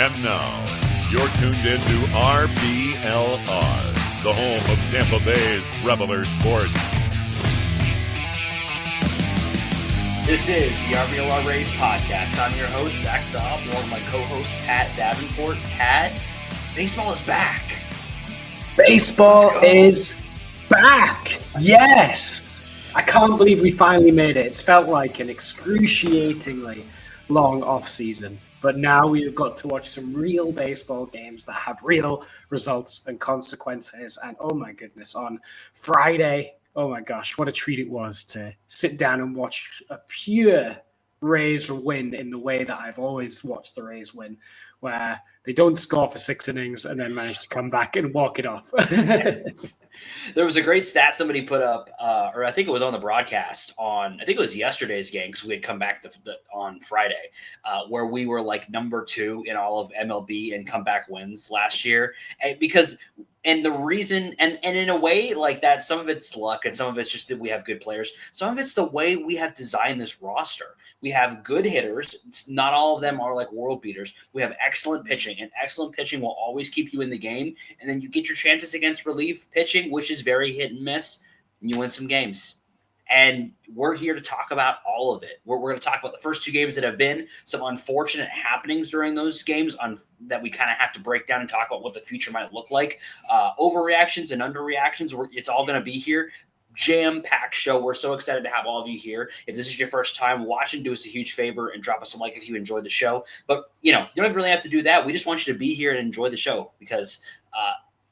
And now, you're tuned into RBLR, the home of Tampa Bay's RBLR Sports. This is the RBLR Rays podcast. I'm your host, Zach Daub, along with my co-host, Pat Davenport. Pat, baseball is back. Baseball is back. Yes. I can't believe we finally made it. It's felt like an excruciatingly long off season. But now we've got to watch some real baseball games that have real results and consequences. And oh my goodness, on Friday, oh my gosh, what a treat it was to sit down and watch a pure Rays win in the way that I've always watched the Rays win, where they don't score for 6 innings and then manage to come back and walk it off. There was a great stat somebody put up, or I think it was on the broadcast I think it was yesterday's game because we had come back on Friday, where we were like number 2 in all of MLB and comeback wins last year. And the reason, and in a way like that, some of it's luck and some of it's just that we have good players. Some of it's the way we have designed this roster. We have good hitters. Not all of them are like world beaters. We have excellent pitching, and excellent pitching will always keep you in the game. And then you get your chances against relief pitching, which is very hit and miss, and you win some games. And we're here to talk about all of it. We're going to talk about the first 2 games that have been, some unfortunate happenings during those games that we kind of have to break down and talk about what the future might look like. Overreactions and underreactions, it's all going to be here. Jam-packed show. We're so excited to have all of you here. If this is your first time watching, do us a huge favor and drop us a like if you enjoyed the show. But, you don't really have to do that. We just want you to be here and enjoy the show because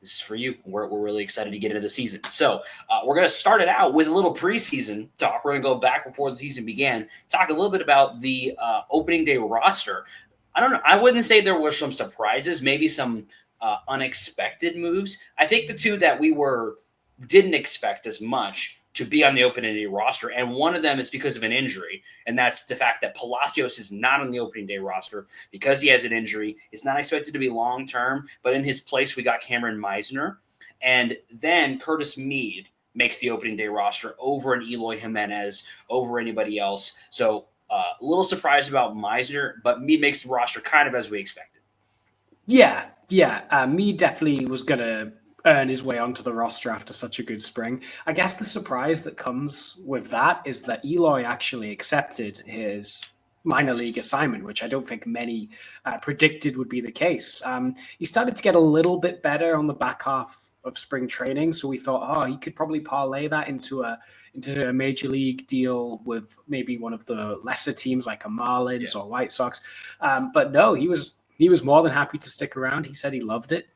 this is for you. We're really excited to get into the season. So we're going to start it out with a little preseason talk. We're going to go back before the season began, talk a little bit about the opening day roster. I don't know. I wouldn't say there were some surprises, maybe some unexpected moves. I think the 2 that we didn't expect as much to be on the opening day roster, and one of them is because of an injury, and that's the fact that Palacios is not on the opening day roster because he has an injury. It's not expected to be long-term, but in his place, we got Cameron Meisner, and then Curtis Mead makes the opening day roster over an Eloy Jimenez, over anybody else. So a little surprised about Meisner, but Mead makes the roster kind of as we expected. Yeah. Mead definitely was going to earn his way onto the roster after such a good spring. I guess the surprise that comes with that is that Eloy actually accepted his minor league assignment, which I don't think many predicted would be the case. He started to get a little bit better on the back half of spring training, so we thought, he could probably parlay that into a major league deal with maybe one of the lesser teams like a Marlins or White Sox. But no, he was more than happy to stick around. He said he loved it.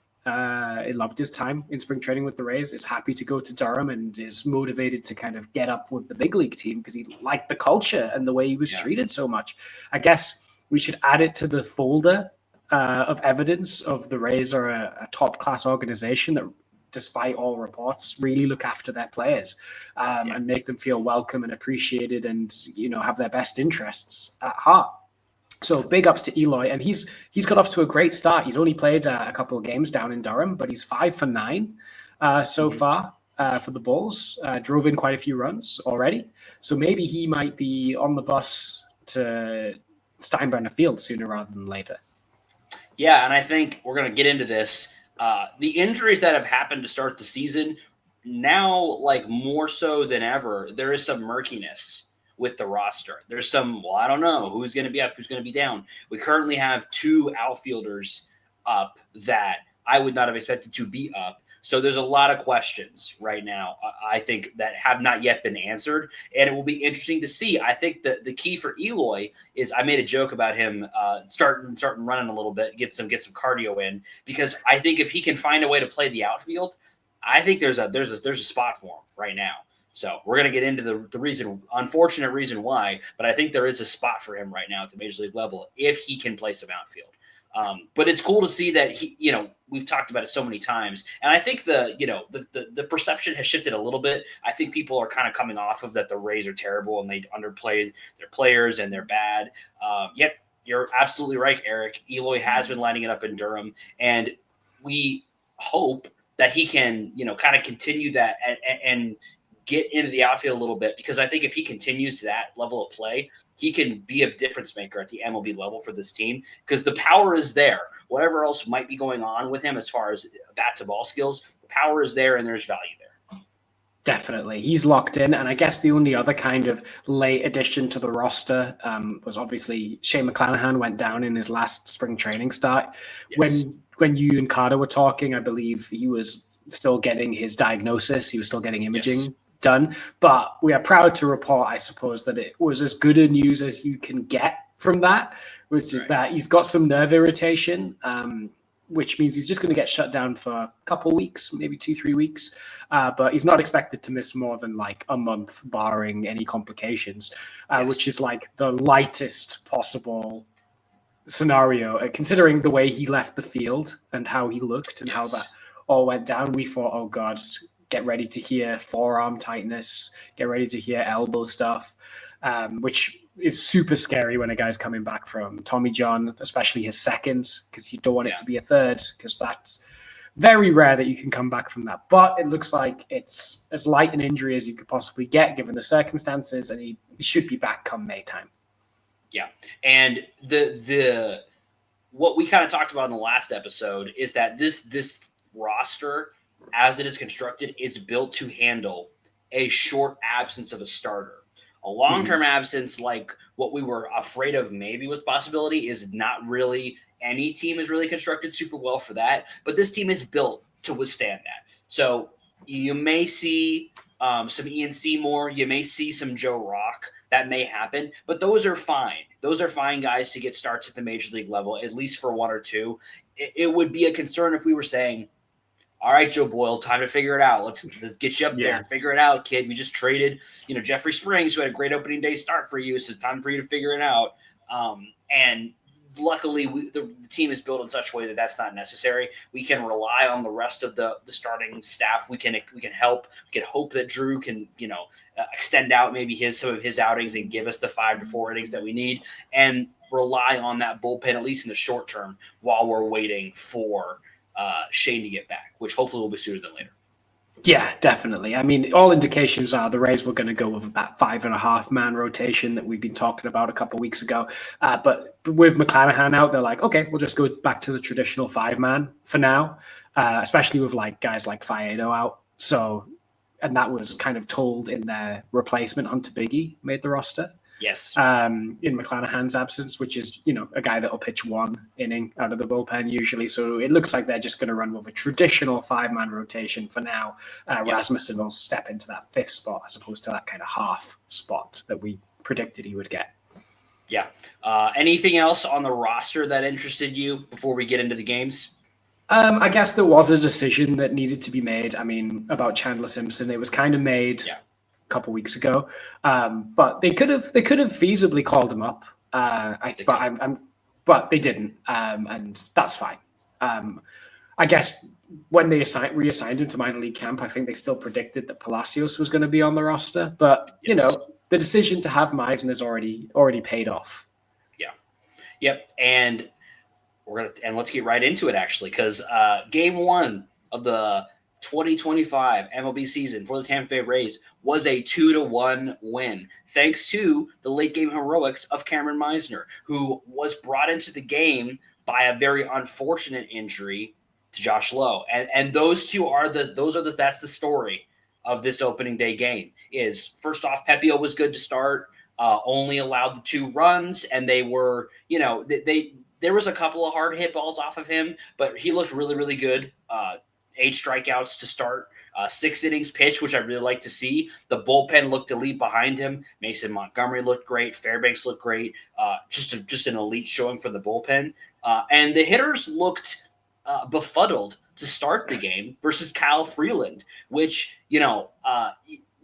He loved his time in spring training with the Rays, is happy to go to Durham, and is motivated to kind of get up with the big league team because he liked the culture and the way he was treated so much. I guess we should add it to the folder of evidence of the Rays are a top-class organization that, despite all reports, really look after their players and make them feel welcome and appreciated and, have their best interests at heart. So big ups to Eloy, and he's got off to a great start. He's only played a couple of games down in Durham, but he's 5 for 9 so far for the Bulls. Drove in quite a few runs already, so maybe he might be on the bus to Steinbrenner Field sooner rather than later. Yeah, and I think we're going to get into this. The injuries that have happened to start the season now, like more so than ever, there is some murkiness with the roster. There's some, I don't know who's going to be up, who's going to be down. We currently have 2 outfielders up that I would not have expected to be up. So there's a lot of questions right now, I think, that have not yet been answered. And it will be interesting to see. I think the key for Eloy is, I made a joke about him starting running a little bit, get some cardio in, because I think if he can find a way to play the outfield, I think there's a spot for him right now. So we're going to get into the unfortunate reason why, but I think there is a spot for him right now at the major league level if he can play some outfield. But it's cool to see that we've talked about it so many times, and I think the perception has shifted a little bit. I think people are kind of coming off of that the Rays are terrible and they underplay their players and they're bad. Yet you're absolutely right, Eric. Eloy has been lining it up in Durham, and we hope that he can kind of continue that and get into the outfield a little bit, because I think if he continues that level of play, he can be a difference maker at the MLB level for this team, because the power is there. Whatever else might be going on with him as far as bat to ball skills, the power is there and there's value there. Definitely. He's locked in. And I guess the only other kind of late addition to the roster was obviously Shane McClanahan went down in his last spring training start. Yes. When you and Carter were talking, I believe he was still getting his diagnosis. He was still getting imaging done. But we are proud to report, I suppose, that it was as good a news as you can get from that, which is that he's got some nerve irritation, which means he's just going to get shut down for a couple weeks, maybe 2-3 weeks. But he's not expected to miss more than like a month, barring any complications, which is like the lightest possible scenario, considering the way he left the field and how he looked and how that all went down. We thought, oh God, get ready to hear forearm tightness, get ready to hear elbow stuff, which is super scary when a guy's coming back from Tommy John, especially his second, because you don't want it to be a third, because that's very rare that you can come back from that. But it looks like it's as light an injury as you could possibly get given the circumstances, and he should be back come May time. Yeah. And the what we kind of talked about in the last episode is that this roster, as it is constructed, is built to handle a short absence of a starter. A long-term absence, like what we were afraid of maybe was possibility, is not really any team is really constructed super well for that. But this team is built to withstand that. So you may see some Ian Seymour, you may see some Joe Rock. That may happen, but those are fine. Those are fine guys to get starts at the major league level, at least for 1 or 2. It would be a concern if we were saying, all right, Joe Boyle, time to figure it out. Let's get you up there and figure it out, kid. We just traded, Jeffrey Springs, who had a great opening day start for you, so it's time for you to figure it out. And luckily, the team is built in such a way that that's not necessary. We can rely on the rest of the starting staff. We can help. We can hope that Drew can, extend out maybe some of his outings and give us the 5 to 4 innings that we need, and rely on that bullpen, at least in the short term, while we're waiting for Shane to get back, which hopefully will be sooner than later. Yeah, definitely. I mean, all indications are the Rays were going to go with that 5.5-man rotation that we've been talking about a couple of weeks ago. But with McClanahan out, they're like, okay, we'll just go back to the traditional 5-man for now, especially with like guys like Faedo out. So, and that was kind of told in their replacement. Hunter Biggie made the roster. Yes. In McClanahan's absence, which is, a guy that will pitch 1 inning out of the bullpen usually. So it looks like they're just going to run with a traditional 5-man rotation for now. Rasmussen will step into that 5th spot as opposed to that kind of half spot that we predicted he would get. Yeah. Anything else on the roster that interested you before we get into the games? I guess there was a decision that needed to be made. I mean, about Chandler Simpson, it was kind of made couple weeks ago, but they could have feasibly called him up. But they didn't, and that's fine. I guess when they reassigned him to minor league camp, I think they still predicted that Palacios was going to be on the roster. But the decision to have Meisner has already paid off. Yeah. Yep. And let's get right into it actually, because game 1 of the 2025 MLB season for the Tampa Bay Rays was a 2-1 win, thanks to the late game heroics of Cameron Meisner, who was brought into the game by a very unfortunate injury to Josh Lowe. And those two that's the story of this opening day game. Is first off, Pepio was good to start, only allowed the 2 runs, and they were, there was a couple of hard hit balls off of him, but he looked really, really good. 8 strikeouts to start, 6 innings pitched, which I really like to see. The bullpen looked elite behind him. Mason Montgomery looked great. Fairbanks looked great. Just an elite showing for the bullpen. And the hitters looked befuddled to start the game versus Kyle Freeland, which,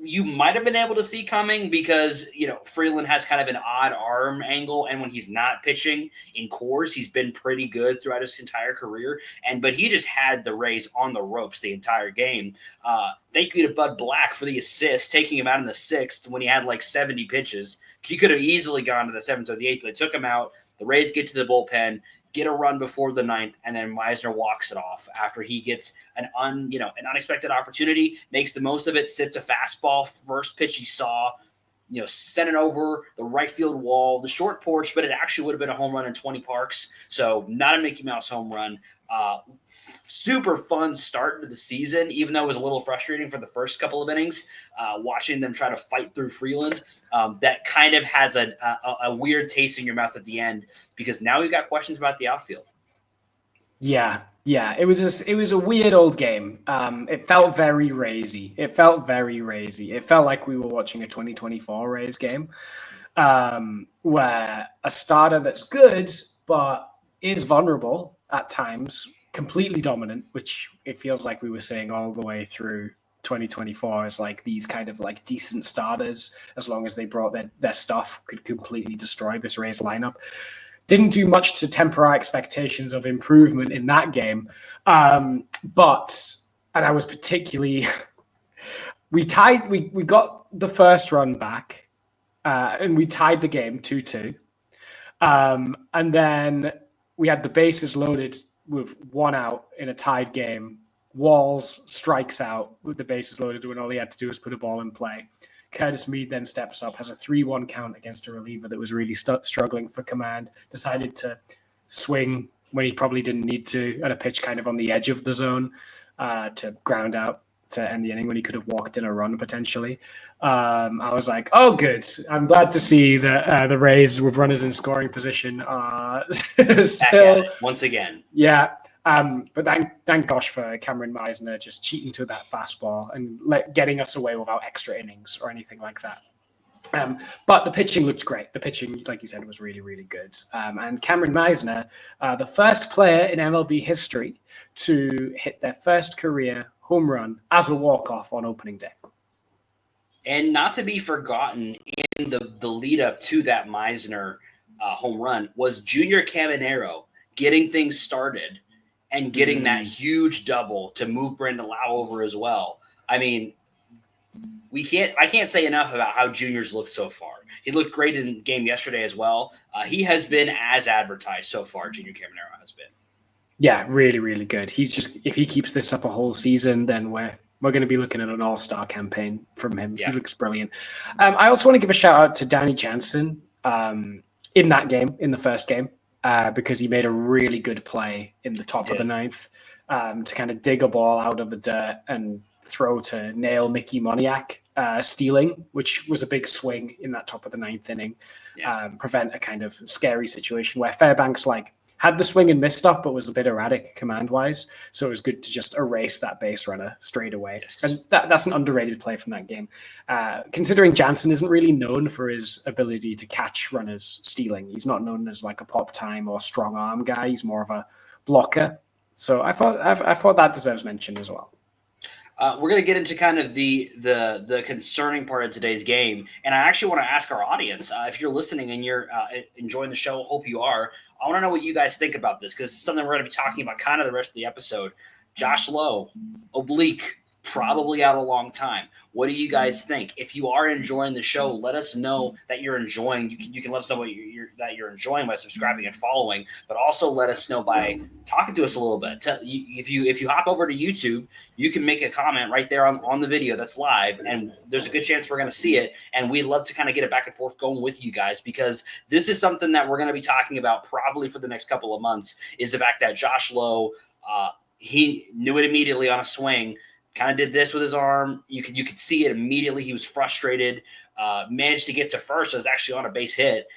you might have been able to see coming because, Freeland has kind of an odd arm angle. And when he's not pitching in Coors, he's been pretty good throughout his entire career. But he just had the Rays on the ropes the entire game. Thank you to Bud Black for the assist, taking him out in the 6th when he had like 70 pitches. He could have easily gone to the 7th or the 8th, but they took him out. The Rays get to the bullpen. get a run before the ninth, and then Meisner walks it off after he gets an unexpected opportunity, makes the most of it, sits a fastball, first pitch he saw, sent it over the right field wall, the short porch, but it actually would have been a home run in 20 parks. So not a Mickey Mouse home run. Super fun start to the season, even though it was a little frustrating for the first couple of innings, watching them try to fight through Freeland. That kind of has a weird taste in your mouth at the end, because now we've got questions about the outfield. Yeah, it was a weird old game. It felt very Raysy. It felt like we were watching a 2024 Rays game, where a starter that's good but is vulnerable at times, completely dominant, which it feels like we were saying all the way through 2024, is like these kind of like decent starters, as long as they brought their stuff, could completely destroy this Rays lineup. Didn't do much to temper our expectations of improvement in that game. And I was particularly, we got the first run back, and we tied the game 2-2. And then we had the bases loaded with one out in a tied game. Walls strikes out with the bases loaded when all he had to do was put a ball in play. Curtis Mead then steps up, has a 3-1 count against a reliever that was really struggling for command, decided to swing when he probably didn't need to, at a pitch kind of on the edge of the zone, to ground out to end the inning when he could have walked in a run potentially. I was like, oh, good. I'm glad to see that the Rays with runners in scoring position are still once again. Yeah. But thank gosh for Cameron Meisner just cheating to that fastball and getting us away without extra innings or anything like that. But the pitching looked great. The pitching, like you said, was really, really good. And Cameron Meisner, the first player in MLB history to hit their first career home run as a walk-off on opening day. And not to be forgotten, in the lead up to that Meisner home run was Junior Caminero getting things started and getting that huge double to move Brendan Lowe over as well. I mean, I can't say enough about how Junior's looked so far. He looked great in the game yesterday as well. He has been as advertised so far, Junior Caminero has been. Yeah, really, really good. He's just, if he keeps this up a whole season, then we're going to be looking at an all-star campaign from him. Yeah. He looks brilliant. I also want to give a shout out to Danny Jansen in that game, in the first game, because he made a really good play in the top of the ninth to kind of dig a ball out of the dirt and throw to nail Mickey Moniak stealing, which was a big swing in that top of the ninth inning, prevent a kind of scary situation where Fairbanks had the swing and miss stuff, but was a bit erratic command-wise. So it was good to just erase that base runner straight away. Yes. And that's an underrated play from that game. Considering Jansen isn't really known for his ability to catch runners stealing. He's not known as like a pop time or strong arm guy. He's more of a blocker. So I thought that deserves mention as well. We're going to get into kind of the concerning part of today's game. And I actually want to ask our audience, if you're listening and you're enjoying the show, hope you are, I want to know what you guys think about this, because it's something we're going to be talking about kind of the rest of the episode. Josh Lowe, oblique, probably out a long time. What do you guys think? If you are enjoying the show, let us know that you're enjoying. You can let us know that you're enjoying by subscribing and following, but also let us know by talking to us a little bit. If you hop over to YouTube, you can make a comment right there on the video that's live, and there's a good chance we're going to see it. And we'd love to kind of get it back and forth going with you guys, because this is something that we're going to be talking about probably for the next couple of months, is the fact that Josh Lowe, he knew it immediately on a swing. Kind of did this with his arm. You could see it immediately. He was frustrated. Managed to get to first. It was actually on a base hit.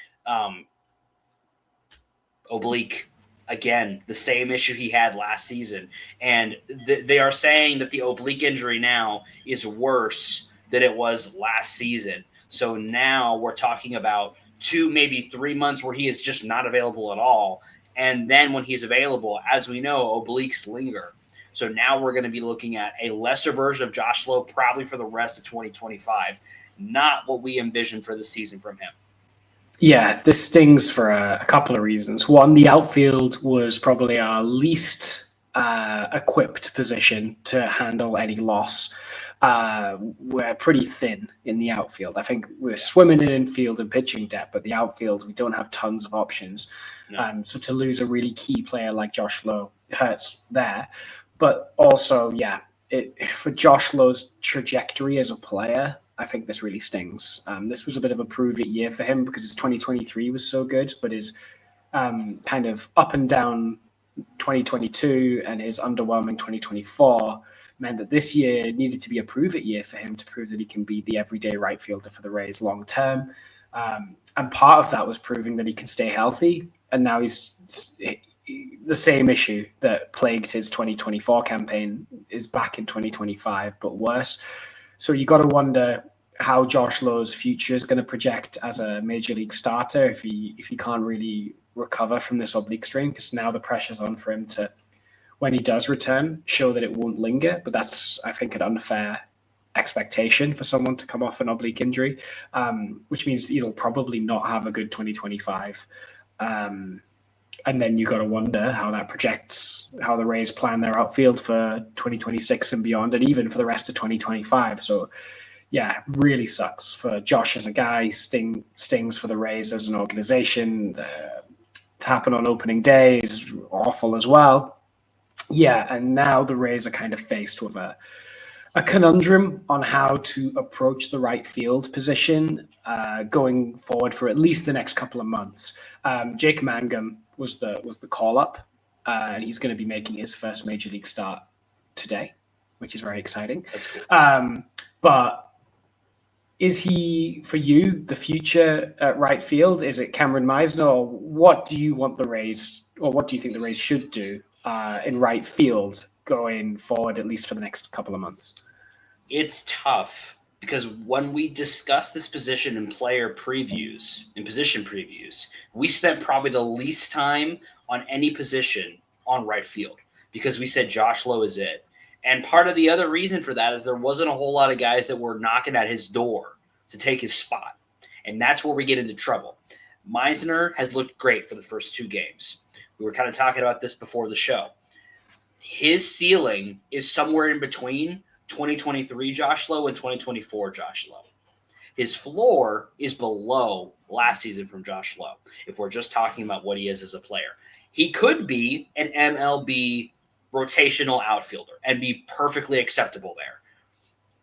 Oblique. Again, the same issue he had last season. And they are saying that the oblique injury now is worse than it was last season. So now we're talking about 2, maybe 3 months where he is just not available at all. And then when he's available, as we know, obliques linger. So now we're going to be looking at a lesser version of Josh Lowe probably for the rest of 2025. Not what we envisioned for the season from him. Yeah, this stings for a couple of reasons. One, the outfield was probably our least equipped position to handle any loss. We're pretty thin in the outfield. I think we're swimming in infield and pitching depth, but the outfield, we don't have tons of options. No. So to lose a really key player like Josh Lowe hurts there. But also, for Josh Lowe's trajectory as a player, I think this really stings. This was a bit of a prove-it year for him because his 2023 was so good, but his kind of up and down 2022 and his underwhelming 2024 meant that this year needed to be a prove-it year for him to prove that he can be the everyday right fielder for the Rays long term. And part of that was proving that he can stay healthy. And now he's the same issue that plagued his 2024 campaign is back in 2025, but worse. So you got to wonder how Josh Lowe's future is going to project as a major league starter if he can't really recover from this oblique strain, because now the pressure's on for him to, when he does return, show that it won't linger. But that's, I think, an unfair expectation for someone to come off an oblique injury, which means he'll probably not have a good 2025. And then you got to wonder how that projects how the Rays plan their outfield for 2026 and beyond, and even for the rest of 2025. So, yeah, really sucks for Josh as a guy, stings for the Rays as an organization. To happen on opening day is awful as well. Yeah, and now the Rays are kind of faced with a conundrum on how to approach the right field position going forward for at least the next couple of months. Jake Mangum was the call up, and he's going to be making his first major league start today, which is very exciting. That's cool. But is he, for you, the future at right field? Is it Cameron Meisner, or what do you want the Rays, or what do you think the Rays should do in right field going forward, at least for the next couple of months? It's tough because when we discuss this position in position previews, we spent probably the least time on any position on right field because we said Josh Lowe is it. And part of the other reason for that is there wasn't a whole lot of guys that were knocking at his door to take his spot. And that's where we get into trouble. Meisner has looked great for the first two games. We were kind of talking about this before the show. His ceiling is somewhere in between 2023 Josh Lowe and 2024 Josh Lowe. His floor is below last season from Josh Lowe, if we're just talking about what he is as a player. He could be an MLB rotational outfielder and be perfectly acceptable there.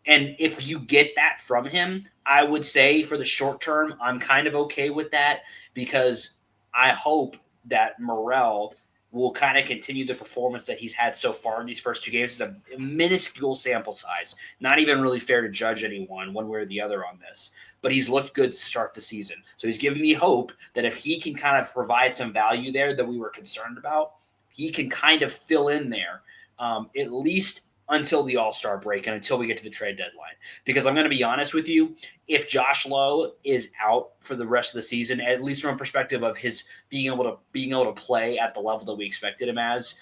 And if you get that from him, I would say for the short term, I'm kind of okay with that because I hope that Morel will kind of continue the performance that he's had so far in these first two games. It's a minuscule sample size, not even really fair to judge anyone one way or the other on this, but he's looked good to start the season. So he's giving me hope that if he can kind of provide some value there that we were concerned about, he can kind of fill in there, at least until the All-Star break and until we get to the trade deadline. Because I'm going to be honest with you, if Josh Lowe is out for the rest of the season, at least from a perspective of his being able to play at the level that we expected him as,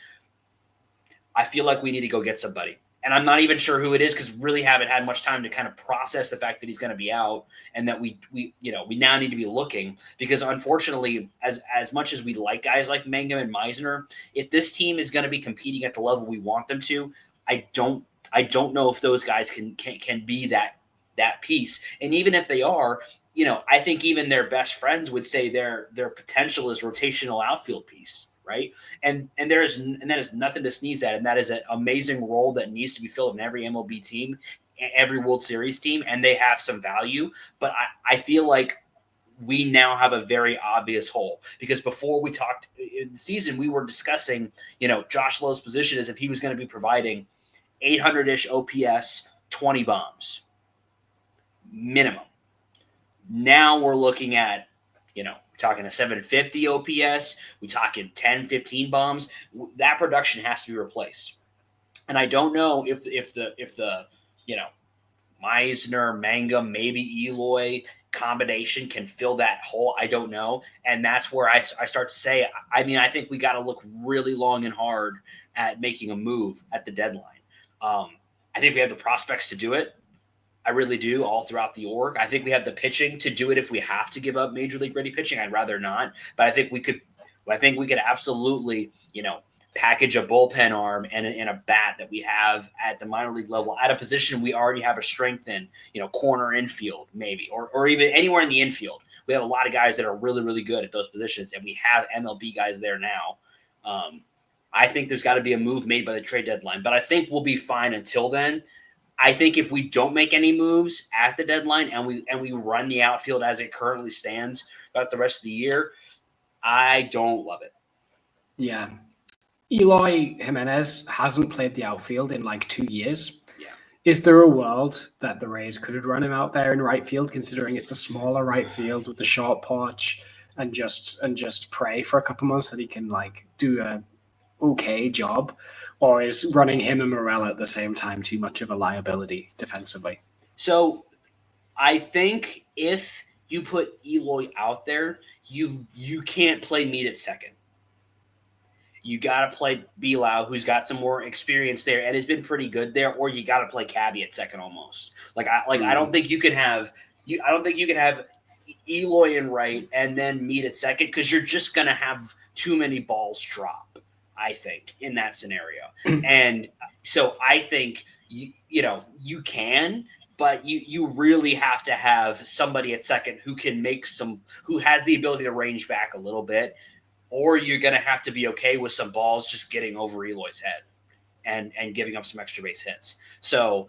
I feel like we need to go get somebody. And I'm not even sure who it is because really haven't had much time to kind of process the fact that he's going to be out and that we now need to be looking because unfortunately, as much as we like guys like Mangum and Meisner, if this team is going to be competing at the level we want them to, I don't know if those guys can be that piece. And even if they are, I think even their best friends would say their potential is rotational outfield piece. Right. And that is nothing to sneeze at. And that is an amazing role that needs to be filled in every MLB team, every World Series team. And they have some value. But I feel like we now have a very obvious hole because before we talked in the season, we were discussing, Josh Lowe's position as if he was going to be providing 800-ish OPS, 20 bombs minimum. Now we're looking at, talking a 750 OPS, we talking 10, 15 bombs. That production has to be replaced. And I don't know if the Meisner, Mangum, maybe Eloy combination can fill that hole. I don't know. And that's where I start to say, I think we got to look really long and hard at making a move at the deadline. I think we have the prospects to do it. I really do, all throughout the org. I think we have the pitching to do it if we have to give up major league ready pitching. I'd rather not, but I think we could absolutely, package a bullpen arm and a bat that we have at the minor league level at a position we already have a strength in, corner infield maybe, or even anywhere in the infield. We have a lot of guys that are really, really good at those positions, and we have MLB guys there now. I think there's got to be a move made by the trade deadline, but I think we'll be fine until then. I think if we don't make any moves at the deadline and we run the outfield as it currently stands throughout the rest of the year, I don't love it. Yeah. Eloy Jimenez hasn't played the outfield in like 2 years. Yeah. Is there a world that the Rays could run him out there in right field, considering it's a smaller right field with the short porch, and just pray for a couple months that he can like do a okay job? Or is running him and Morel at the same time too much of a liability defensively? So I think if you put Eloy out there, you can't play Mead at second. You got to play Lowe, who's got some more experience there and has been pretty good there, or you got to play Cabby at second almost. I don't think you can have Eloy in right and then Mead at second, because you're just going to have too many balls drop, I think, in that scenario. And so I think you can, but you really have to have somebody at second who can who has the ability to range back a little bit, or you're going to have to be okay with some balls just getting over Eloy's head and giving up some extra base hits. So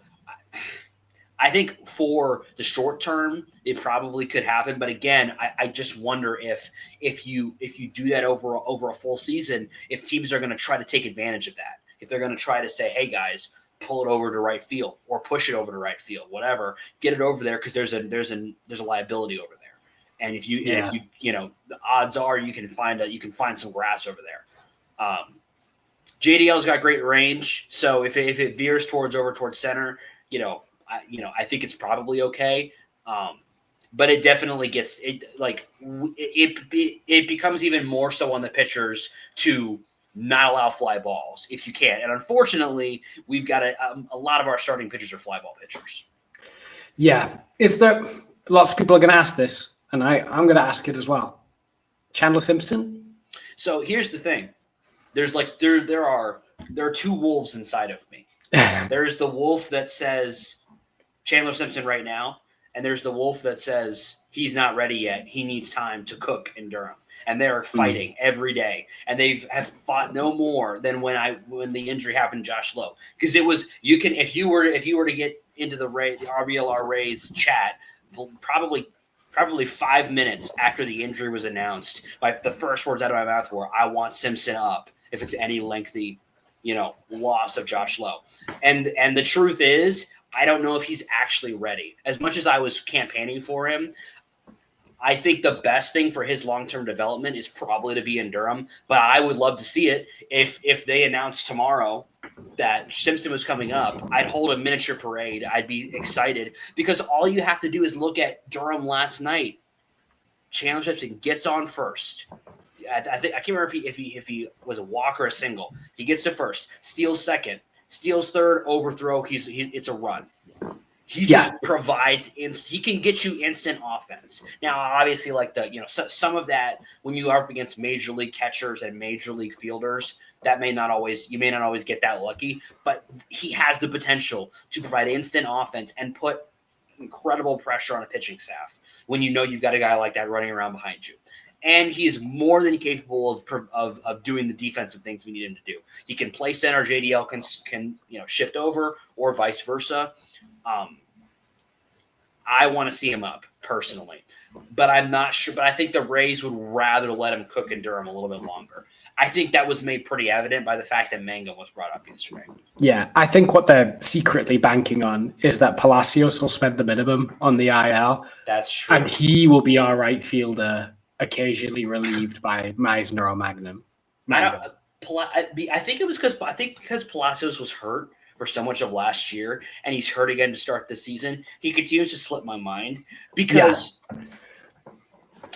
I think for the short term, it probably could happen. But again, I just wonder if you do that over a full season, if teams are going to try to take advantage of that. If they're going to try to say, hey, guys, pull it over to right field or push it over to right field, whatever, get it over there because there's a liability over there. And if you the odds are you can find some grass over there. JDL's got great range, so if it veers towards center, I think it's probably okay. But it definitely gets it becomes even more so on the pitchers to not allow fly balls if you can. And unfortunately, we've got a lot of our starting pitchers are fly ball pitchers. Yeah, lots of people are going to ask this. And I'm going to ask it as well. Chandler Simpson? So here's the thing. There's there are two wolves inside of me. There's the wolf that says Chandler Simpson right now, and there's the wolf that says he's not ready yet. He needs time to cook in Durham. And they're fighting every day. And they have fought no more than when the injury happened to Josh Lowe. Because it was if you were to get into the RBLR Rays chat, probably 5 minutes after the injury was announced, the first words out of my mouth were, I want Simpson up if it's any lengthy, loss of Josh Lowe. And the truth is, I don't know if he's actually ready. As much as I was campaigning for him, I think the best thing for his long-term development is probably to be in Durham, but I would love to see it if they announced tomorrow that Simpson was coming up. I'd hold a miniature parade. I'd be excited because all you have to do is look at Durham last night. Chandler Simpson gets on first. I can't remember if he was a walk or a single. He gets to first, steals second, steals third, overthrow. It's a run. He just provides he can get you instant offense. Now, obviously, some of that when you are up against major league catchers and major league fielders, you may not always get that lucky, but he has the potential to provide instant offense and put incredible pressure on a pitching staff when you've got a guy like that running around behind you. And he's more than capable of doing the defensive things we need him to do. He can play center. JDL can shift over or vice versa. I want to see him up personally, but I'm not sure. But I think the Rays would rather let him cook in Durham a little bit longer. I think that was made pretty evident by the fact that Mangum was brought up yesterday. Yeah, I think what they're secretly banking on is that Palacios will spend the minimum on the IL. That's true. And he will be our right fielder, occasionally relieved by Meisner or Magnum. I think it was because Palacios was hurt for so much of last year, and he's hurt again to start this season. He continues to slip my mind because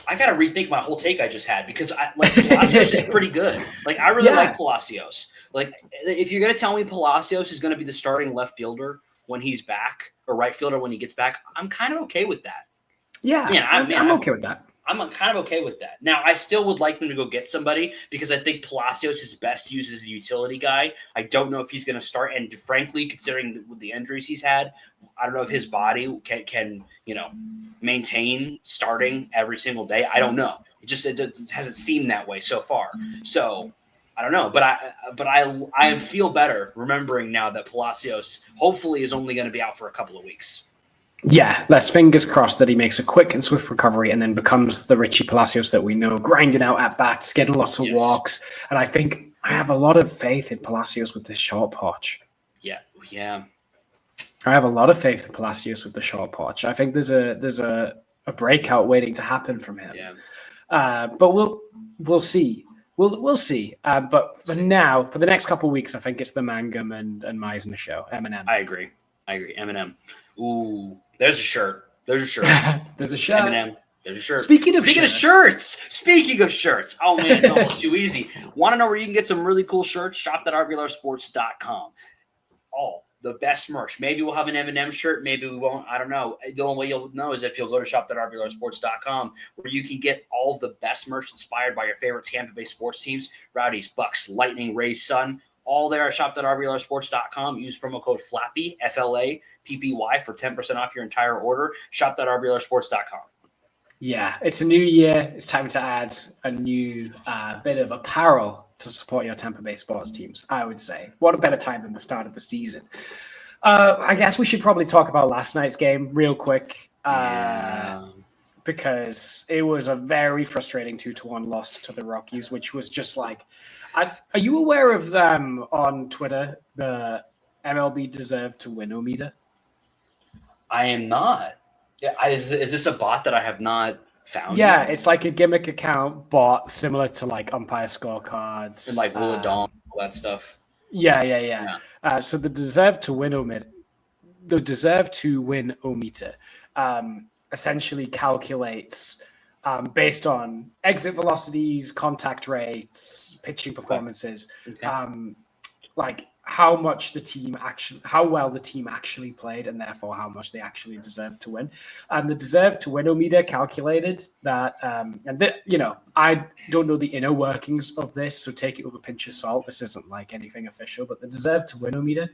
I got to rethink my whole take I just had because Palacios is pretty good. I really like Palacios. If you're going to tell me Palacios is going to be the starting left fielder when he's back or right fielder when he gets back, I'm kind of okay with that. Yeah, I'm okay with that. I'm kind of okay with that. Now, I still would like them to go get somebody because I think Palacios is best used as a utility guy. I don't know if he's going to start. And frankly, considering the injuries he's had, I don't know if his body can maintain starting every single day. I don't know. It hasn't seemed that way so far. So I don't know, but I feel better remembering now that Palacios hopefully is only going to be out for a couple of weeks. Yeah, let's fingers crossed that he makes a quick and swift recovery and then becomes the Richie Palacios that we know, grinding out at bats, getting lots of walks. And I think I have a lot of faith in Palacios with this short porch. Yeah. I have a lot of faith in Palacios with the short porch. I think there's a breakout waiting to happen from him. Yeah. But we'll see. We'll see. But for now, for the next couple of weeks, I think it's the Mangum and Meisner show. Eminem. I agree. Eminem. Ooh, there's a shirt. There's a shirt. Eminem. There's a shirt. Speaking of shirts. Oh man, it's almost too easy. Want to know where you can get some really cool shirts? Shop.RBLRsports.com. The best merch. Maybe we'll have an Eminem shirt. Maybe we won't. I don't know. The only way you'll know is if you'll go to shop.RBLRsports.com, where you can get all of the best merch inspired by your favorite Tampa Bay sports teams: Rowdies, Bucks, Lightning, Rays, Sun. All there at shop.RBLRsports.com. Use promo code FLAPPY, FLAPPY, for 10% off your entire order. Shop.RBLRsports.com. Yeah, it's a new year. It's time to add a new bit of apparel to support your Tampa Bay sports teams, I would say. What a better time than the start of the season. I guess we should probably talk about last night's game real quick. Because it was a very frustrating 2-1 loss to the Rockies, which was just like, are you aware of them on Twitter, the MLB deserve to win meter? I am not. Yeah, is this a bot that I have not found? Yeah, it's like a gimmick account bot similar to like umpire scorecards. And like Will of Dawn, all that stuff. Yeah. So the deserve to win meter essentially calculates based on exit velocities, contact rates, pitching performances, like how well the team actually played, and therefore how much they actually deserve to win. And the deserve to win meter calculated that, I don't know the inner workings of this, so take it with a pinch of salt. This isn't like anything official, but the deserve to win meter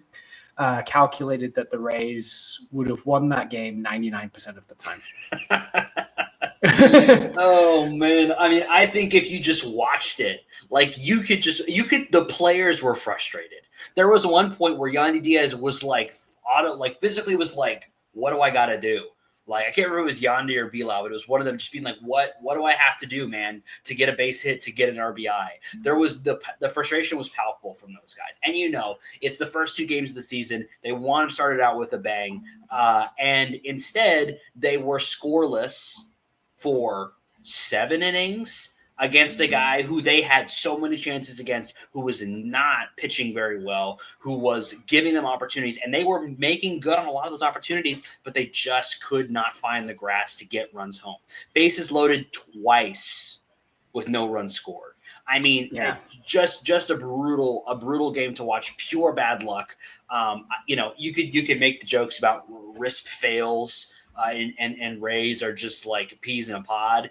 calculated that the Rays would have won that game 99% of the time. Oh man. I mean, I think if you just watched it, like the players were frustrated. There was one point where Yandy Diaz was physically was like, what do I got to do? Like, I can't remember if it was Yandy or Bilal, but it was one of them just being like, what do I have to do, man, to get a base hit, to get an RBI? There was the frustration was palpable from those guys. And it's the first 2 games of the season. They want to start it out with a bang. And instead, they were scoreless for 7 innings against a guy who they had so many chances against, who was not pitching very well, who was giving them opportunities, and they were making good on a lot of those opportunities, but they just could not find the grass to get runs home. Bases loaded twice with no runs scored. I mean, just a brutal game to watch. Pure bad luck. You could make the jokes about RISP fails. And Rays are just like peas in a pod.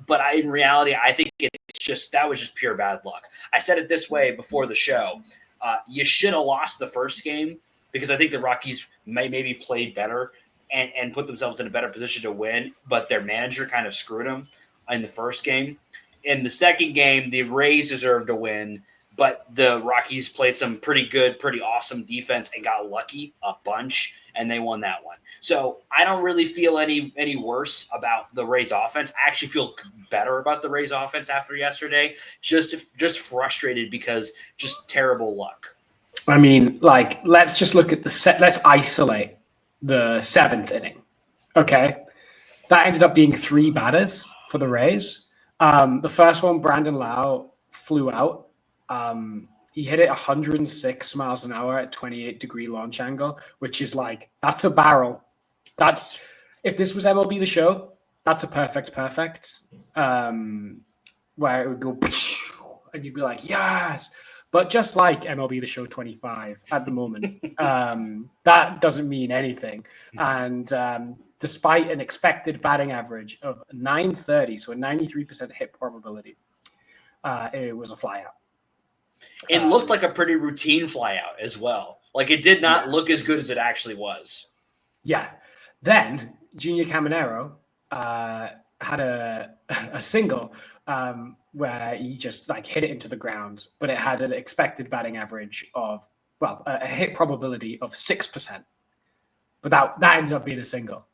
But in reality, I think that was just pure bad luck. I said it this way before the show. You should have lost the first game because I think the Rockies maybe played better and put themselves in a better position to win, but their manager kind of screwed them in the first game. In the second game, the Rays deserved to win, but the Rockies played some pretty good, pretty awesome defense and got lucky a bunch, and they won that one. So I don't really feel any worse about the Rays offense. I actually feel better about the Rays offense after yesterday. Just frustrated because just terrible luck. I mean, like, let's just look at let's isolate the 7th inning. Okay. That ended up being 3 batters for the Rays. The first one, Brandon Lowe, flew out. He hit it 106 miles an hour at 28-degree launch angle, which is like, that's a barrel. That's, if this was MLB The Show, that's a perfect, where it would go, and you'd be like, yes. But just like MLB The Show 25 at the moment, that doesn't mean anything. And despite an expected batting average of 930, so a 93% hit probability, it was a flyout. It looked like a pretty routine flyout as well. Like it did not look as good as it actually was. Yeah. Then Junior Caminero had a single where he just like hit it into the ground, but it had an expected batting average of, well, a hit probability of 6%. But that ends up being a single.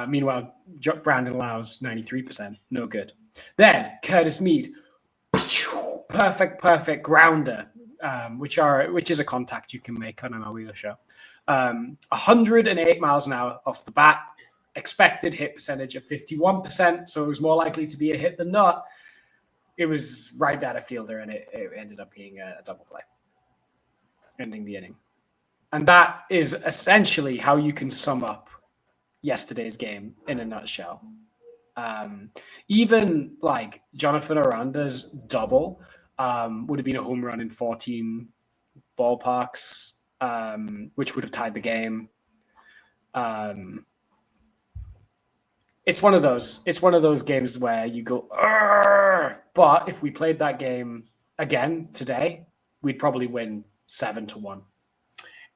Meanwhile, Brandon Lowe's 93%, no good. Then Curtis Mead, perfect grounder, which is a contact you can make on an MLB show. 108 miles an hour off the bat, expected hit percentage of 51%, so it was more likely to be a hit than not. It was right down a fielder, and it ended up being a double play, ending the inning. And that is essentially how you can sum up yesterday's game in a nutshell. Even like Jonathan Aranda's double would have been a home run in 14 ballparks, which would have tied the game. It's one of those games where you go, "Argh!" But if we played that game again today, we'd probably win 7-1.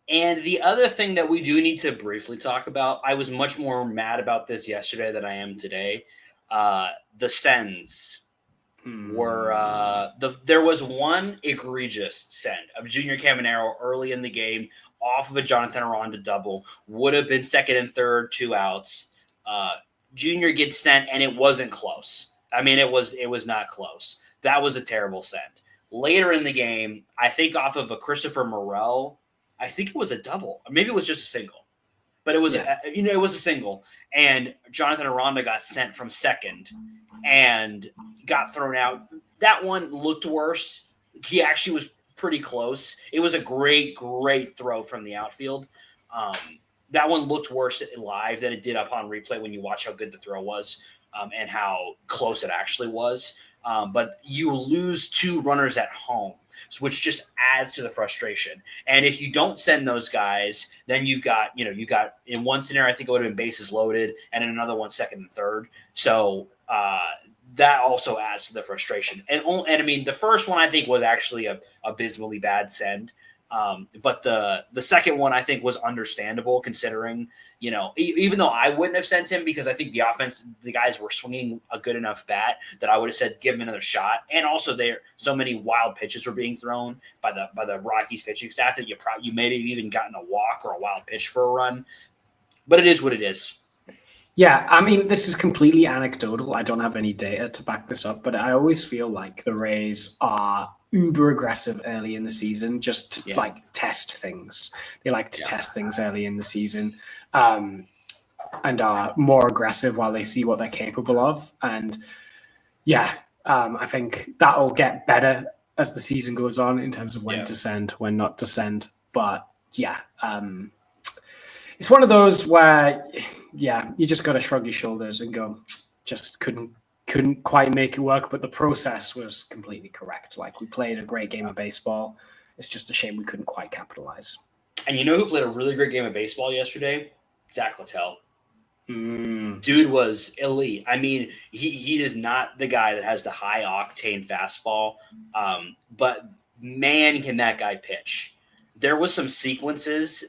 And the other thing that we do need to briefly talk about, I was much more mad about this yesterday than I am today. The sends were there was one egregious send of Junior Caminero early in the game off of a Jonathan Aranda double. Would have been second and third, 2 outs. Junior gets sent, and it wasn't close. I mean, it was not close. That was a terrible send. Later in the game, I think off of a Christopher Morel, I think it was a double. Maybe it was just a single. But it was it was a single. And Jonathan Aranda got sent from second and got thrown out. That one looked worse. He actually was pretty close. It was a great throw from the outfield. That one looked worse live than it did upon replay when you watch how good the throw was and how close it actually was. But you lose 2 runners at home, which just adds to the frustration. And if you don't send those guys, then you've got in one scenario, I think it would have been bases loaded, and in another one, second and third. So that also adds to the frustration. And I mean, the first one I think was actually a abysmally bad send. But the second one I think was understandable considering, even though I wouldn't have sent him because I think the guys were swinging a good enough bat that I would have said, give him another shot. And also so many wild pitches were being thrown by the Rockies pitching staff that you may have even gotten a walk or a wild pitch for a run, but it is what it is. Yeah, I mean, this is completely anecdotal. I don't have any data to back this up, but I always feel like the Rays are uber aggressive early in the season just to like test things. They like to test things early in the season and are more aggressive while they see what they're capable of. And I think that'll get better as the season goes on in terms of when to send, when not to send. But it's one of those where, you just got to shrug your shoulders and go, just couldn't quite make it work, but the process was completely correct. Like, we played a great game of baseball. It's just a shame we couldn't quite capitalize. And you know who played a really great game of baseball yesterday? Zach Littell. Dude was elite. I mean, he is not the guy that has the high octane fastball, but man, can that guy pitch. There was some sequences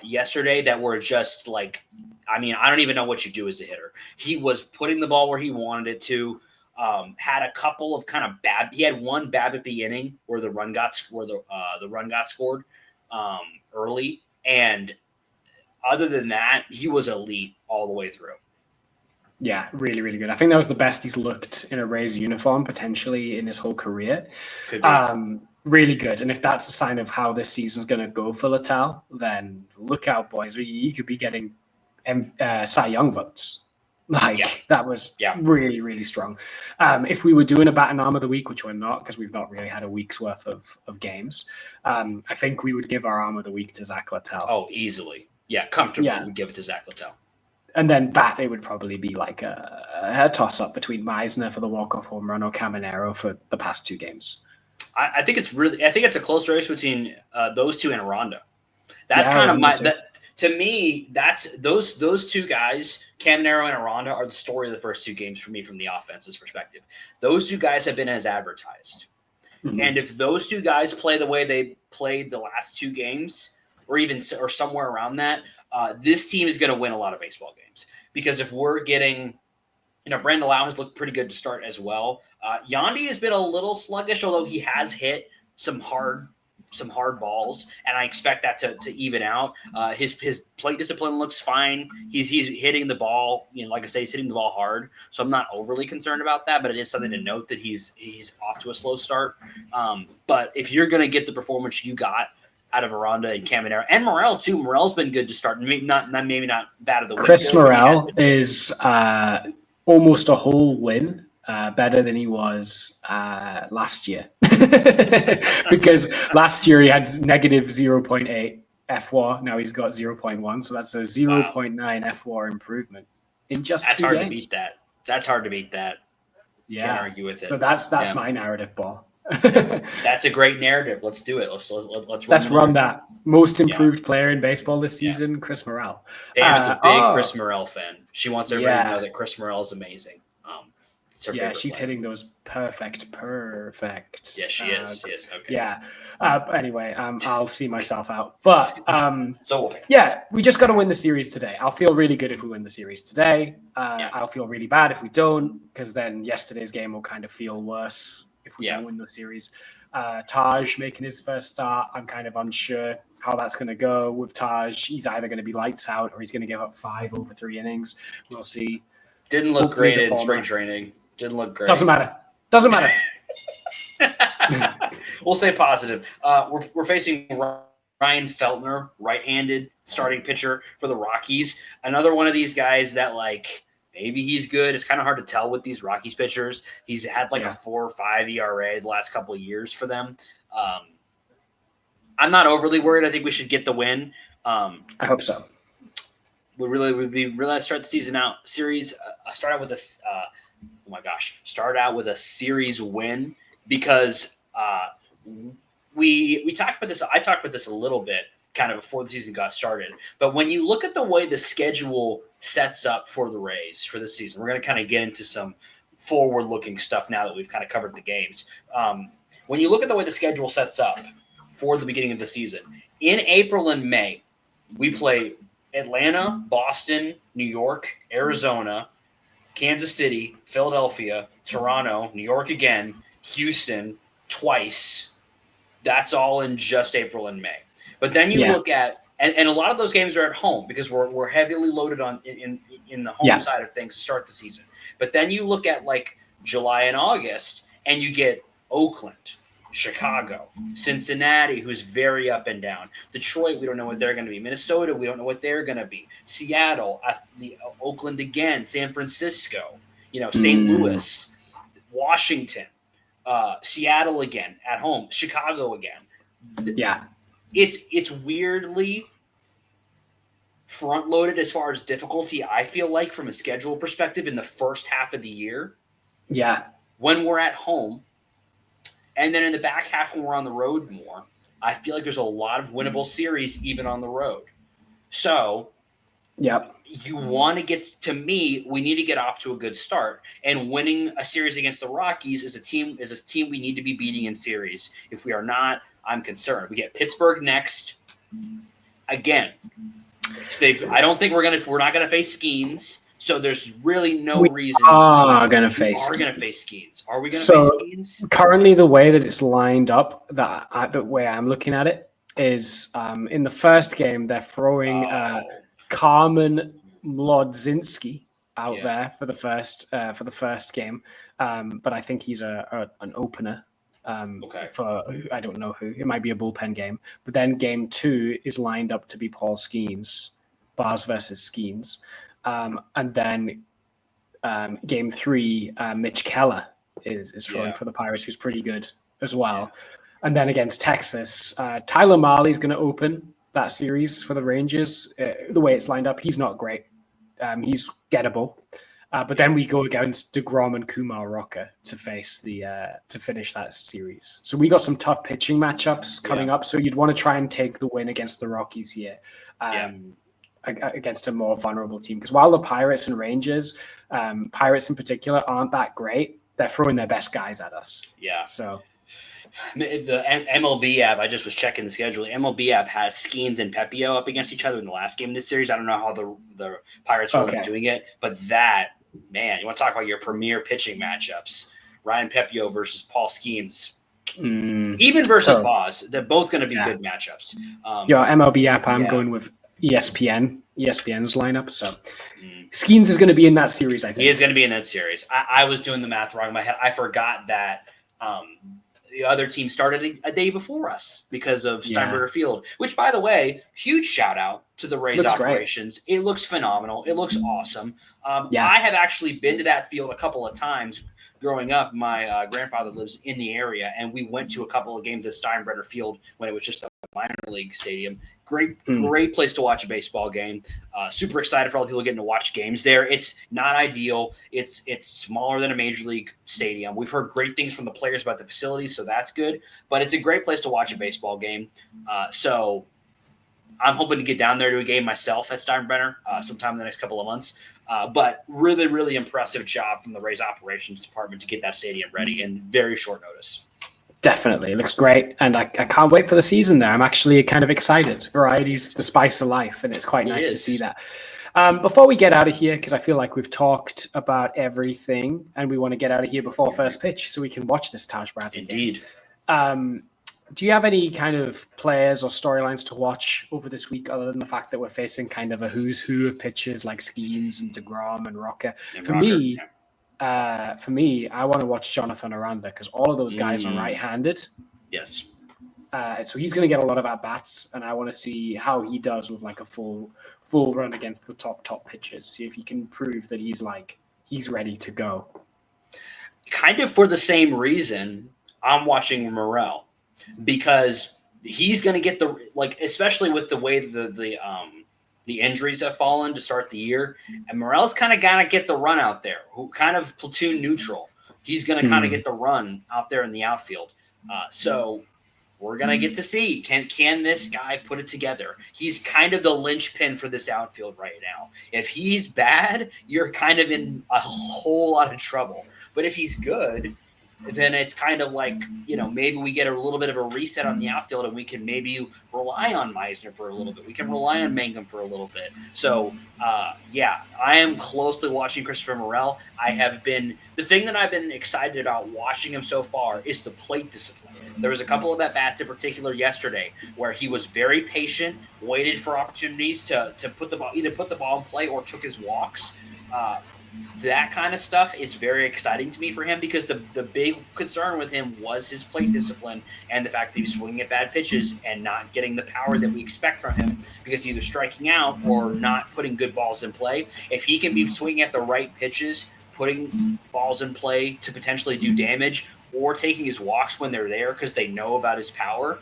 yesterday that were just like, I mean, I don't even know what you do as a hitter. He was putting the ball where he wanted it to. Had a couple of kind of bad. He had one BABIP inning where the run got scored early, and other than that, he was elite all the way through. Yeah, really, really good. I think that was the best he's looked in a Rays uniform potentially in his whole career. Really good. And if that's a sign of how this season's going to go for Littell, then look out, boys. He could be getting Cy Young votes. That was really, really strong. If we were doing a batting arm of the week, which we're not because we've not really had a week's worth of games, I think we would give our arm of the week to Zach Littell. Oh, easily. Yeah, comfortably we'd give it to Zach Littell. And then bat, it would probably be like a toss-up between Meisner for the walk-off home run or Caminero for the past 2 games. I think it's a close race between those two and Rondo. That's kind of to me, that's those two guys, Cam Nero and Aranda, are the story of the first two games for me from the offense's perspective. Those two guys have been as advertised. Mm-hmm. And if those two guys play the way they played the last two games, or somewhere around that, this team is going to win a lot of baseball games. Because if we're getting, Brandon Lowe has looked pretty good to start as well. Yandy has been a little sluggish, although he has hit some hard balls, and I expect that to even out. His plate discipline looks fine. He's hitting the ball, like I say, he's hitting the ball hard. So I'm not overly concerned about that, but it is something to note that he's off to a slow start. But if you're going to get the performance you got out of Aranda and Caminero and Morel too, Morel's been good to start. Maybe not bad of the win. Chris Morel is almost a whole win. Better than he was last year. Because last year he had negative 0.8 FWAR. Now he's got 0.1. So that's a 0.9 FWAR improvement in just 2 games. That's hard to beat that. That's hard to beat that. Yeah. Can't argue with it. So that's my narrative, Paul. That's a great narrative. Let's do it. Let's run that. Most improved player in baseball this season, Chris Morel. Pam is a big Chris Morel fan. She wants everybody to know that Chris Morel is amazing. She's hitting those perfect. Yeah, she is. Okay. Yeah. Anyway, I'll see myself out. But so we just got to win the series today. I'll feel really good if we win the series today. I'll feel really bad if we don't, because then yesterday's game will kind of feel worse if we don't win the series. Taj making his first start. I'm kind of unsure how that's going to go with Taj. He's either going to be lights out or he's going to give up 5 over 3 innings. We'll see. Didn't look great in spring training. Didn't look great. Doesn't matter. We'll say positive. We're facing Ryan Feltner, right-handed starting pitcher for the Rockies. Another one of these guys that, maybe he's good. It's kind of hard to tell with these Rockies pitchers. He's had a 4 or 5 ERA the last couple of years for them. I'm not overly worried. I think we should get the win. I hope so. We would be really start the season out series. Start out with a series win, because we talked about this. I talked about this a little bit kind of before the season got started. But when you look at the way the schedule sets up for the Rays for this season, we're going to kind of get into some forward-looking stuff now that we've kind of covered the games. When you look at the way the schedule sets up for the beginning of the season, in April and May, we play Atlanta, Boston, New York, Arizona, Kansas City, Philadelphia, Toronto, New York again, Houston twice. That's all in just April and May. But then you look at, and a lot of those games are at home because we're heavily loaded on in the home side of things to start the season. But then you look at July and August, and you get Oakland, Chicago, Cincinnati, who's very up and down. Detroit, we don't know what they're going to be. Minnesota, we don't know what they're going to be. Seattle, Oakland again, San Francisco, St. Louis, Washington, Seattle again at home, Chicago again. Yeah. It's weirdly front-loaded as far as difficulty, I feel like, from a schedule perspective in the first half of the year. Yeah. When we're at home. And then in the back half when we're on the road more, I feel like there's a lot of winnable series even on the road. So you want to get – to me, we need to get off to a good start. And winning a series against the Rockies is a team we need to be beating in series. If we are not, I'm concerned. We get Pittsburgh next. Again, I don't think we're not going to face Skeens. So there's really no reason. We are going to face Skeens. Are we going to face Skeens? Currently, the way that it's lined up, the way I'm looking at it, is in the first game, they're throwing Carmen Mlodzinski out there for the first game. But I think he's an opener. For I don't know who. It might be a bullpen game. But then game 2 is lined up to be Paul Skeens, Bars versus Skeens. And then game 3, Mitch Keller is throwing for the Pirates, who's pretty good as well. Yeah. And then against Texas, Tyler Marley's going to open that series for the Rangers. The way it's lined up, he's not great. He's gettable. But then we go against DeGrom and Kumar Rocker to face to finish that series. So we got some tough pitching matchups coming up. So you'd want to try and take the win against the Rockies here, against a more vulnerable team. Because while the Pirates and Rangers, Pirates in particular, aren't that great, they're throwing their best guys at us. Yeah. So the MLB app, I just was checking the schedule. The MLB app has Skeens and Pepio up against each other in the last game of this series. I don't know how the Pirates are doing it, but that, man, you want to talk about your premier pitching matchups. Ryan Pepio versus Paul Skeens. Even versus Boz. They're both going to be good matchups. Your MLB app, I'm going with ESPN's lineup. So Skeens is going to be in that series, I think. He is going to be in that series. I was doing the math wrong in my head. I forgot that the other team started a day before us because of Steinbrenner Field, which, by the way, huge shout out to the Rays operations. Great. It looks phenomenal. It looks awesome. I have actually been to that field a couple of times growing up. My grandfather lives in the area, and we went to a couple of games at Steinbrenner Field when it was just a minor league stadium. Great place to watch a baseball game. Super excited for all the people getting to watch games there. It's not ideal. It's smaller than a major league stadium. We've heard great things from the players about the facilities, so that's good. But it's a great place to watch a baseball game. So I'm hoping to get down there to a game myself at Steinbrenner sometime in the next couple of months. But really, really impressive job from the Rays operations department to get that stadium ready in very short notice. Definitely. It looks great. And I can't wait for the season there. I'm actually kind of excited. Variety's the spice of life, and it's quite nice to see that. Before we get out of here, because I feel like we've talked about everything, and we want to get out of here before first pitch so we can watch this Taj Bradley Indeed. game. Do you have any kind of players or storylines to watch over this week other than the fact that we're facing kind of a who's who of pitchers like Skeens and DeGrom and Rocker? For me, I want to watch Jonathan Aranda because all of those guys are right-handed. Yes. So he's going to get a lot of at-bats, and I want to see how he does with like a full run against the top pitchers. See if he can prove that he's ready to go. Kind of for the same reason, I'm watching Morel because he's going to get especially with the way the injuries have fallen to start the year, and Morel's kind of got to get the run out there, who kind of platoon neutral. He's going to kind of get the run out there in the outfield. So we're going to get to see, can this guy put it together? He's kind of the linchpin for this outfield right now. If he's bad, you're kind of in a whole lot of trouble. But if he's good, then it's kind of like, maybe we get a little bit of a reset on the outfield and we can maybe rely on Meisner for a little bit. We can rely on Mangum for a little bit. So, I am closely watching Christopher Morel. The thing that I've been excited about watching him so far is the plate discipline. There was a couple of at-bats in particular yesterday where he was very patient, waited for opportunities to put the ball in play or took his walks. That kind of stuff is very exciting to me for him because the big concern with him was his plate discipline and the fact that he was swinging at bad pitches and not getting the power that we expect from him because either striking out or not putting good balls in play. If he can be swinging at the right pitches, putting balls in play to potentially do damage or taking his walks when they're there because they know about his power,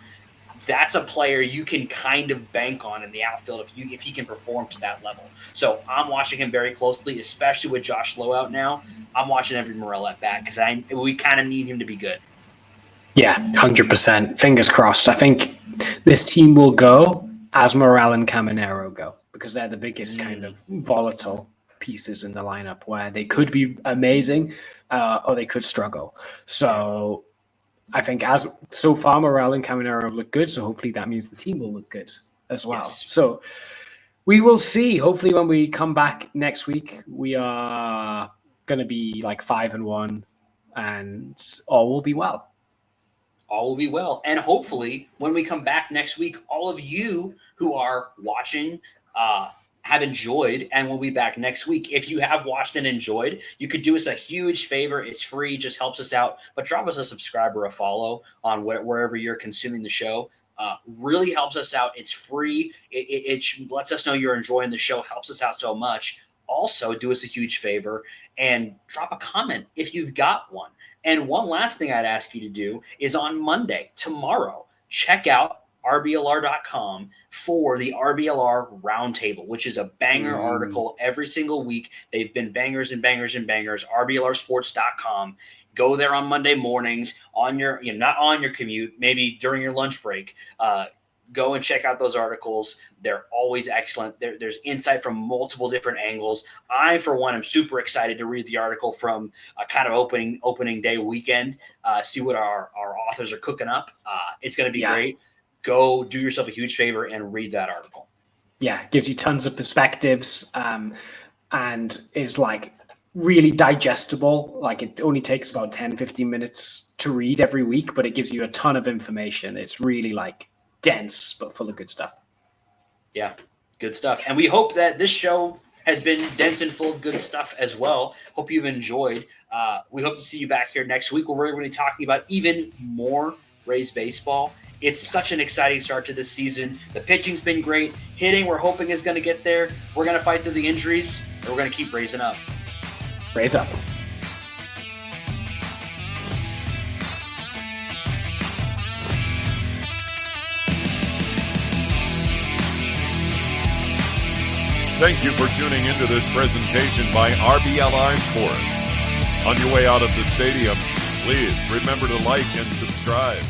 that's a player you can kind of bank on in the outfield if he can perform to that level. So I'm watching him very closely, especially with Josh Lowe out now. I'm watching every Morel at bat because we kind of need him to be good. Yeah, 100%. Fingers crossed. I think this team will go as Morel and Caminero go because they're the biggest kind of volatile pieces in the lineup where they could be amazing or they could struggle. So I think as so far, Morel and Caminero look good, so hopefully that means the team will look good as well. Yes. So we will see. Hopefully when we come back next week, we are going to be like 5-1 and all will be well. All will be well. And hopefully when we come back next week, all of you who are watching have enjoyed and we'll be back next week. If you have watched and enjoyed, you could do us a huge favor. It's free, just helps us out. But drop us a subscribe or a follow on wherever you're consuming the show. Really helps us out. It's free. It lets us know you're enjoying the show, helps us out so much. Also, do us a huge favor and drop a comment if you've got one. And one last thing I'd ask you to do is on Monday, tomorrow, check out RBLR.com for the RBLR Roundtable, which is a banger article every single week. They've been bangers and bangers and bangers. RBLRsports.com. Go there on Monday mornings on your, not on your commute, maybe during your lunch break. Go and check out those articles. They're always excellent. There's insight from multiple different angles. I, for one, am super excited to read the article from a kind of opening day weekend, see what our authors are cooking up. It's going to be great. Go do yourself a huge favor and read that article. Yeah, gives you tons of perspectives and is like really digestible. Like it only takes about 10-15 minutes to read every week, but it gives you a ton of information. It's really like dense, but full of good stuff. Yeah, good stuff. And we hope that this show has been dense and full of good stuff as well. Hope you've enjoyed. We hope to see you back here next week where we're going to be talking about even more Rays baseball. It's such an exciting start to this season. The pitching's been great. Hitting, we're hoping is going to get there. We're going to fight through the injuries, and we're going to keep raising up. Raise up. Thank you for tuning into this presentation by RBLR Sports. On your way out of the stadium, please remember to like and subscribe.